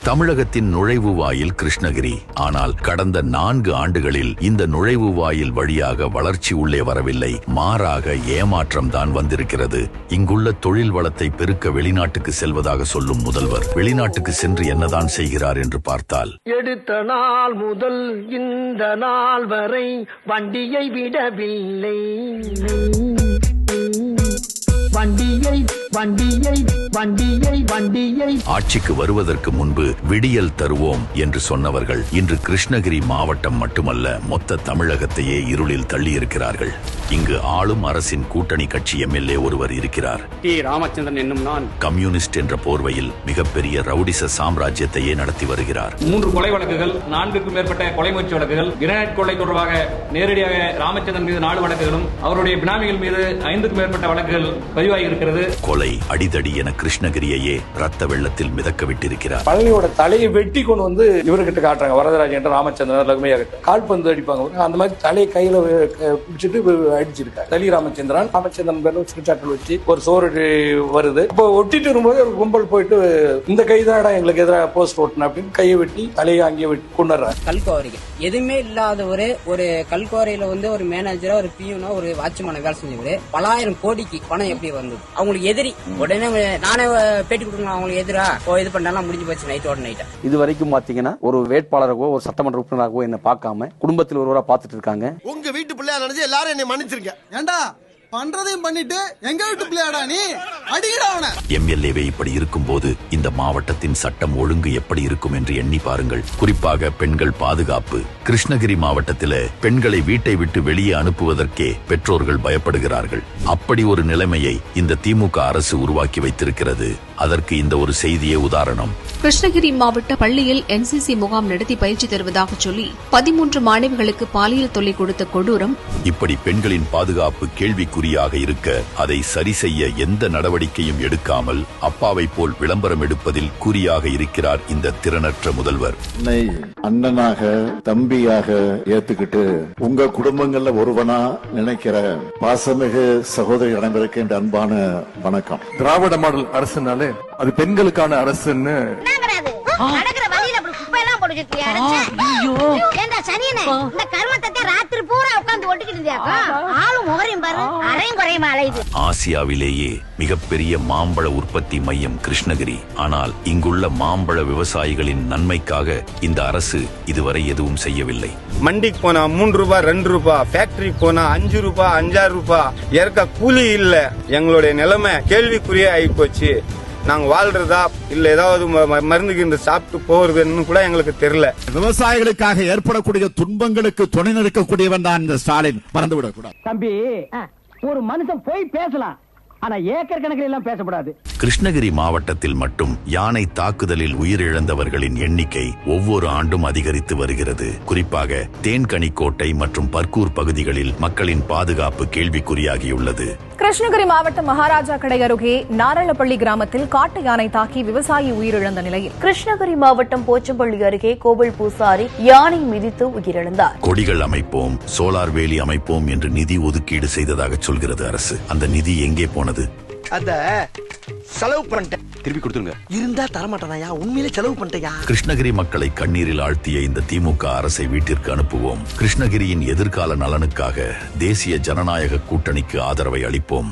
தமிழகத்தின் நுழைவு வாயில் கிருஷ்ணகிரி. ஆனால் கடந்த 4 ஆண்டுகளில் இந்த நுழைவு வாயில் வழியாக வளர்ச்சி உள்ளே வரவில்லை, மாறாக ஏமாற்றம் தான் வந்திருக்கிறது. இங்குள்ள தொழில் வளத்தை பெருக்க வெளிநாட்டுக்கு செல்வதாக சொல்லும் முதல்வர் வெளிநாட்டுக்கு சென்று என்னதான் செய்கிறார் என்று பார்த்தால், எடுத்த நாள் முதல் இந்த நாள் வரை வண்டியை விடவில்லை, வண்டியை வண்டியை வண்டியை வண்டியை. ஆட்சிக்கு வருவதற்கு முன்பு விடியல் தருவோம் என்று சொன்னவர்கள் இன்று கிருஷ்ணகிரி மாவட்டம் மட்டுமல்ல, மொத்த தமிழகத்தையே இருளில் தள்ளியிருக்கிறார்கள். இங்கு ஆளும் அரசின் கூட்டணி கட்சி எம்எல்ஏ ஒருவர் இருக்கிறார். டி. ராமச்சந்திரன் என்னும் நான் கம்யூனிஸ்ட் என்ற போர்வையில் மிகப்பெரிய ரவுடிச சாம்ராஜ்யத்தையே நடத்தி வருகிறார். 3 கொலை வழக்குகள், 4க்கும் மேற்பட்ட கொலை முயற்சி வழக்குகள், கிரனைட் கொலை தொடர்பாக நேரடியாக ராமச்சந்திரன் மீது 4 வழக்குகளும், அவருடைய பினாமிகள் மீது 5க்கும் மேற்பட்ட வழக்குகள் பதிவாகி இருக்கிறது. கொலை, அடிதடி என கிருஷ்ணகிரியையே ரத்த வெள்ளத்தில் மிதக்க விட்டிருக்கிறார். பழனியோட தலையை வெட்டி கொண்டு வந்து இவர்கிட்ட காட்டுறாங்க. வரதராஜன் என்ற ராமச்சந்திரன் லகுமையா கால்பந்து அடிப்பாங்க, அந்த மாதிரி தலையை கையில பிடிச்சிட்டு அடிச்சிருக்காரு. தலி ராமச்சந்திரன் குற்றச்சாட்டு வச்சு ஒரு சோறு வருது. இப்போ ஒட்டிட்டு வரும்போது ஒரு கும்பல் போயிட்டு இந்த கைதாடா எங்களுக்கு எதிராக போஸ்ட் ஓட்டணும் அப்படின்னு கையை வெட்டி தலையை அங்கே வெட்டி கொண்டுறாரு. கல்குவாரிகள் எதுவுமே இல்லாத ஒரு கல்குவாரியில ஒரு மேனேஜரா, ஒரு பியூனா, ஒரு வாட்ச்மேன வேலை செஞ்சவரு பலாயிரம் கோடிக்கு பணம் எப்படி வந்தது? அவங்களுக்கு எதிரி. உடனே நானே பேட்டி கொடுக்கணும், அவங்களுக்கு எதிரா இது பண்ணா முடிஞ்சு போச்சு. நைட்டோட நைட்டா இது வரைக்கும் பாத்தீங்கன்னா ஒரு வேட்பாளராகவோ ஒரு சட்டமன்ற உறுப்பினராகவோ என்ன பார்க்காம குடும்பத்தில் ஒருவரா பார்த்துட்டு இருக்காங்க. உங்க வீட்டு பிள்ளையா நினைச்சு எல்லாரும் என்னை மன்னிச்சிருங்க. ஏண்டா பண்றதையும் பண்ணிட்டு எங்க வீட்டு பிள்ளையாடா நீ, அடிக்கடா அவனை. எம்எல்ஏவே இப்படி இருக்கும் போது இந்த மாவட்டத்தின் சட்டம் ஒழுங்கு எப்படி இருக்கும் என்று எண்ணி பாருங்கள். குறிப்பாக பெண்கள் பாதுகாப்பு. கிருஷ்ணகிரி மாவட்டத்தில பெண்களை வீட்டை விட்டு வெளியே அனுப்புவதற்கே பெற்றோர்கள் பயப்படுகிறார்கள். அப்படி ஒரு நிலைமையை இந்த திமுக அரசு உருவாக்கி வைத்திருக்கிறது. அதற்கு இந்த ஒரு செய்தியே உதாரணம். கிருஷ்ணகிரி மாவட்ட பள்ளியில் என்சிசி முகாம் நடத்தி பயிற்சி தருவதாக சொல்லி 13 மாணவிகளுக்கு பாலியல் தொல்லை கொடுத்த கொடூரம். இப்படி பெண்களின் பாதுகாப்பு கேள்விக்குறியாக இருக்க அதை சரி செய்ய எந்த நடவடிக்கையும் எடுக்காமல் அப்பாவை போல் விளம்பரம் எடுப்பதில் குறியாக இருக்கிறார் இந்த திறனற்ற முதல்வர். அண்ணனாக தம்பியாக ஏத்துக்கிட்டு உங்க குடும்பங்கள்ல ஒருவனா நினைக்கிற பாசமிகு சகோதரி அனைவருக்கு என்ற அன்பான வணக்கம். திராவிட மாடல் அரசுனாலே அது பெண்களுக்கான அரசுன்னு ஆசியாவிலேயே மிகப்பெரிய மாம்பழ உற்பத்தி மையம் கிருஷ்ணகிரி. ஆனால் இங்குள்ள மாம்பழ விவசாயிகளின் நன்மைக்காக இந்த அரசு இதுவரை எதுவும் செய்யவில்லை. மண்டிக்கு போனா 3 ரூபாய் 2 ரூபாய், ஃபேக்டரி போனா 5 ரூபாய் 5 ரூபாய், இறக்க கூலி இல்ல. எங்களுடைய நிலைமை கேள்விக்குறியே ஆகி போச்சு. நாங்க வாழ்றதா இல்ல ஏதாவது மருந்து சாப்பிட்டு போறதுன்னு கூட எங்களுக்கு தெரியல. விவசாயிகளுக்காக ஏற்படக்கூடிய துன்பங்களுக்கு துணை நிற்கக்கூடியவன் தான் இந்த ஸ்டாலின். மறந்துவிடக் கூடாது தம்பி. ஒரு மனுஷன் போய் பேசலாம், ஆனா ஏக்கர் கணக்கில் எல்லாம் பேசப்படாது. கிருஷ்ணகிரி மாவட்டத்தில் மட்டும் யானை தாக்குதலில் உயிரிழந்தவர்களின் எண்ணிக்கை ஒவ்வொரு ஆண்டும் அதிகரித்து வருகிறது. குறிப்பாக தேன்கனிக்கோட்டை மற்றும் பர்கூர் பகுதிகளில் மக்களின் பாதுகாப்பு கேள்விக்குறியாகியுள்ளது. கிருஷ்ணகிரி மாவட்டம் மகாராஜா கடை அருகே நாரளப்பள்ளி கிராமத்தில் காட்டு யானை தாக்கி விவசாயி உயிரிழந்த நிலையில் கிருஷ்ணகிரி மாவட்டம் போச்சம்பள்ளி அருகே கோவில் பூசாரி யானை மிதித்து உயிரிழந்தார். கொடிகள் அமைப்போம், சோலார் வேலி அமைப்போம் என்று நிதி ஒதுக்கீடு செய்ததாக சொல்கிறது அரசு. அந்த நிதி எங்கே போனது? அத செலவு பண்ணிட்டேன், திருப்பி கொடுத்துருங்க. இருந்தா தரமாட்டானா? உண்மையிலே செலவு பண்ணிட்டேயா? கிருஷ்ணகிரி மக்களை கண்ணீரில் ஆழ்த்திய இந்த திமுக அரசை வீட்டிற்கு அனுப்புவோம். கிருஷ்ணகிரியின் எதிர்கால நலனுக்காக தேசிய ஜனநாயக கூட்டணிக்கு ஆதரவை அளிப்போம்.